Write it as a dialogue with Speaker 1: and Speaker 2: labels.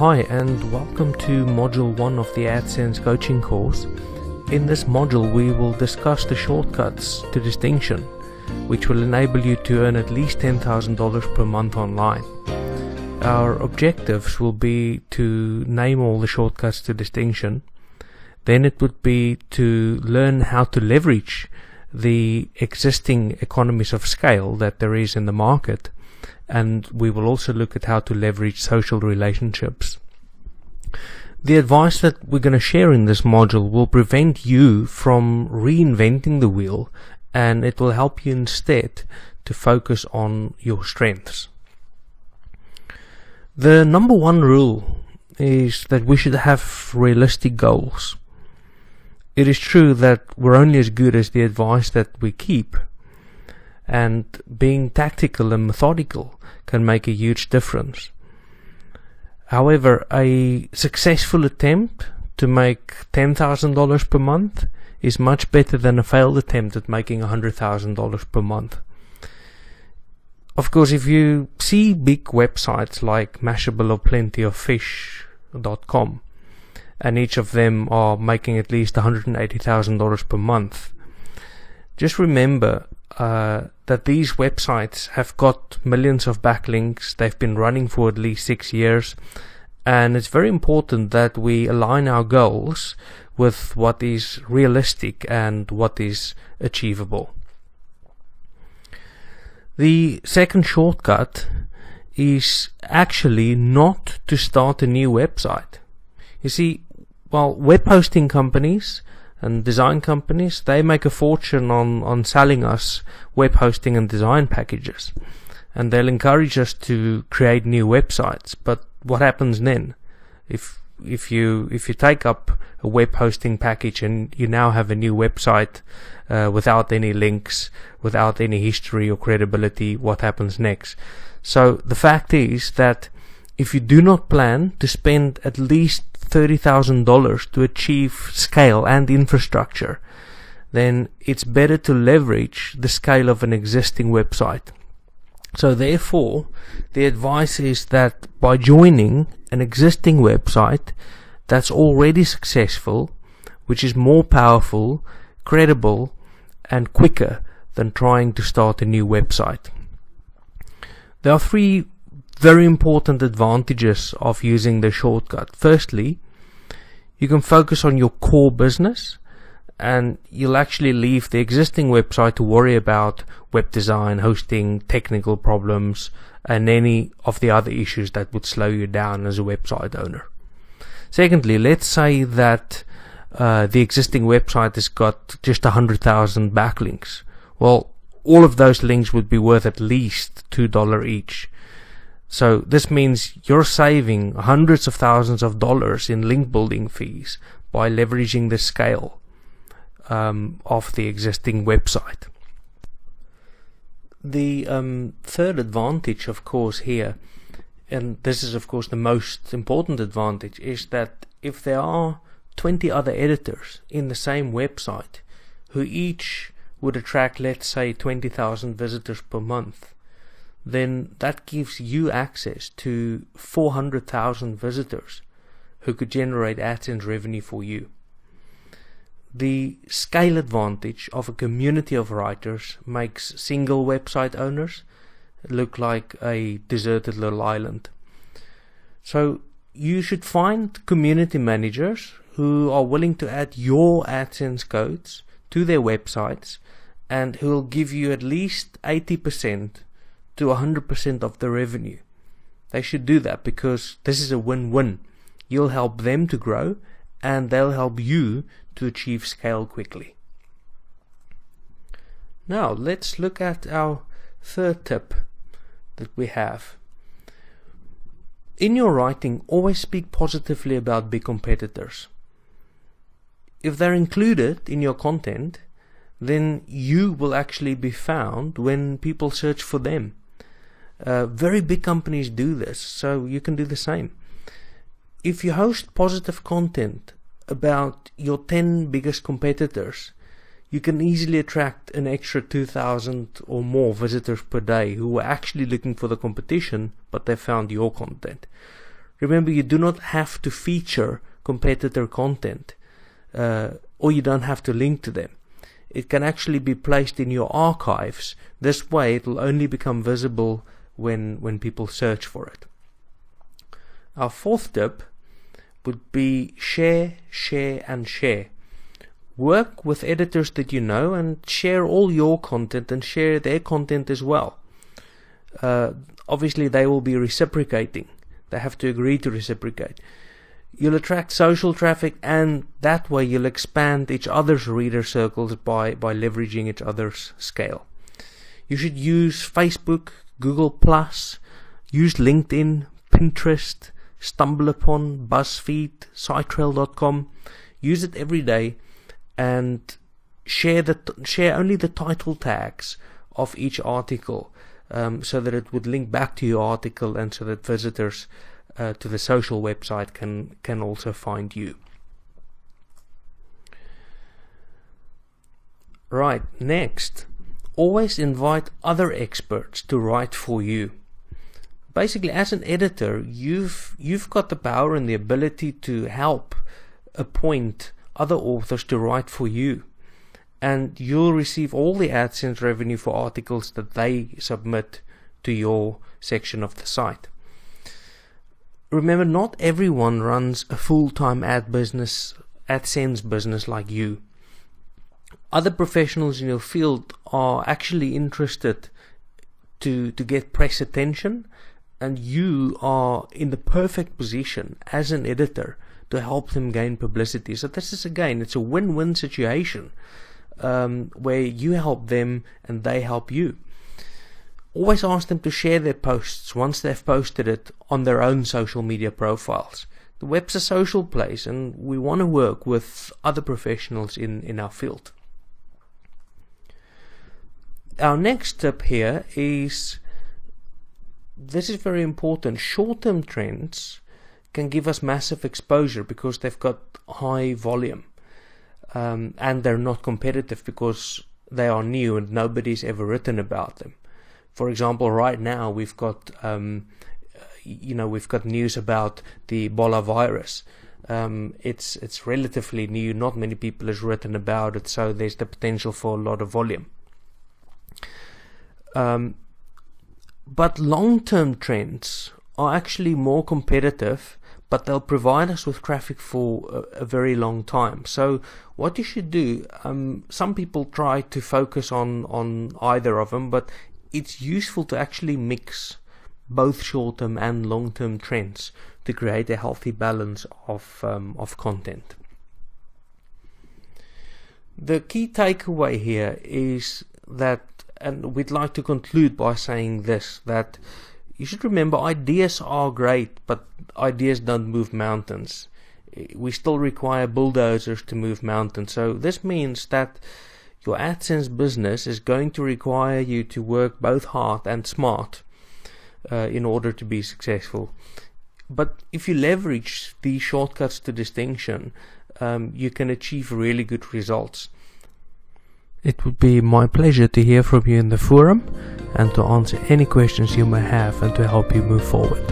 Speaker 1: Hi and welcome to Module 1 of the Adsense coaching course. In this module we will discuss the shortcuts to distinction, which will enable you to earn at least $10,000 per month online. Our objectives will be to name all the shortcuts to distinction. Then it would be to learn how to leverage the existing economies of scale that there is in the market. And we will also look at how to leverage social relationships. The advice that we're going to share in this module will prevent you from reinventing the wheel, and it will help you instead to focus on your strengths. The number one rule is that we should have realistic goals. It is true that we're only as good as the advice that we keep, and being tactical and methodical can make a huge difference. However, a successful attempt to make $10,000 per month is much better than a failed attempt at making $100,000 per month. Of course, if you see big websites like Mashable or plentyoffish.com, and each of them are making at least $180,000 per month, just remember that these websites have got millions of backlinks. They've been running for at least 6 years, and it's very important that we align our goals with what is realistic and what is achievable. The second shortcut is actually not to start a new website. You see, well, web hosting companies and design companies, they make a fortune on selling us web hosting and design packages, and they'll encourage us to create new websites. But what happens then? If you take up a web hosting package and you now have a new website without any links, without any history or credibility, what happens next? So the fact is that if you do not plan to spend at least $30,000 to achieve scale and infrastructure, then it's better to leverage the scale of an existing website. So therefore, the advice is that by joining an existing website that's already successful, which is more powerful, credible, and quicker than trying to start a new website. There are three very important advantages of using the shortcut. Firstly, you can focus on your core business, and you'll actually leave the existing website to worry about web design, hosting, technical problems, and any of the other issues that would slow you down as a website owner. Secondly, let's say that the existing website has got just 100,000 backlinks. Well, all of those links would be worth at least $2 each. So this means you're saving hundreds of thousands of dollars in link building fees by leveraging the scale of the existing website. The third advantage, of course, here, and this is of course the most important advantage, is that if there are 20 other editors in the same website who each would attract, let's say, 20,000 visitors per month, then that gives you access to 400,000 visitors who could generate AdSense revenue for you. The scale advantage of a community of writers makes single website owners look like a deserted little island. So you should find community managers who are willing to add your AdSense codes to their websites and who will give you at least 80% to 100% of the revenue. They should do that because this is a win-win. You'll help them to grow, and they'll help you to achieve scale quickly. Now let's look at our third tip that we have. In your writing, always speak positively about big competitors. If they're included in your content, then you will actually be found when people search for them. Very big companies do this, so you can do the same. If you host positive content about your 10 biggest competitors, you can easily attract an extra 2,000 or more visitors per day who are actually looking for the competition, but they found your content. Remember, you do not have to feature competitor content, or you don't have to link to them. It can actually be placed in your archives. This way it will only become visible when people search for it. Our fourth tip would be share, share and share. Work with editors that you know and share all your content and share their content as well. Obviously they will be reciprocating. They have to agree to reciprocate. You'll attract social traffic, and that way you'll expand each other's reader circles by leveraging each other's scale. You should use Facebook, Google+, use LinkedIn, Pinterest, StumbleUpon, BuzzFeed, Sitetrail.com. Use it every day and share only the title tags of each article, so that it would link back to your article, and so that visitors to the social website can also find you. Right, next, always invite other experts to write for you. Basically, as an editor, you've got the power and the ability to help appoint other authors to write for you, and you'll receive all the AdSense revenue for articles that they submit to your section of the site. Remember, not everyone runs a full-time AdSense business like you. Other professionals in your field are actually interested to get press attention, and you are in the perfect position as an editor to help them gain publicity. So this is, again, it's a win-win situation, where you help them and they help you. Always ask them to share their posts once they've posted it on their own social media profiles. The web's a social place, and we want to work with other professionals in our field. Our next tip here is, this is very important, short-term trends can give us massive exposure because they've got high volume, and they're not competitive because they are new and nobody's ever written about them. For example, right now we've got we've got news about the Ebola virus. It's relatively new, not many people has written about it, so there's the potential for a lot of volume. But long-term trends are actually more competitive, but they'll provide us with traffic for a very long time. So what you should do, some people try to focus on either of them, but it's useful to actually mix both short-term and long-term trends to create a healthy balance of content. The key takeaway here is that, and we'd like to conclude by saying this, that you should remember ideas are great, but ideas don't move mountains. We still require bulldozers to move mountains. So this means that your AdSense business is going to require you to work both hard and smart in order to be successful. But if you leverage these shortcuts to distinction, you can achieve really good results. It would be my pleasure to hear from you in the forum and to answer any questions you may have and to help you move forward.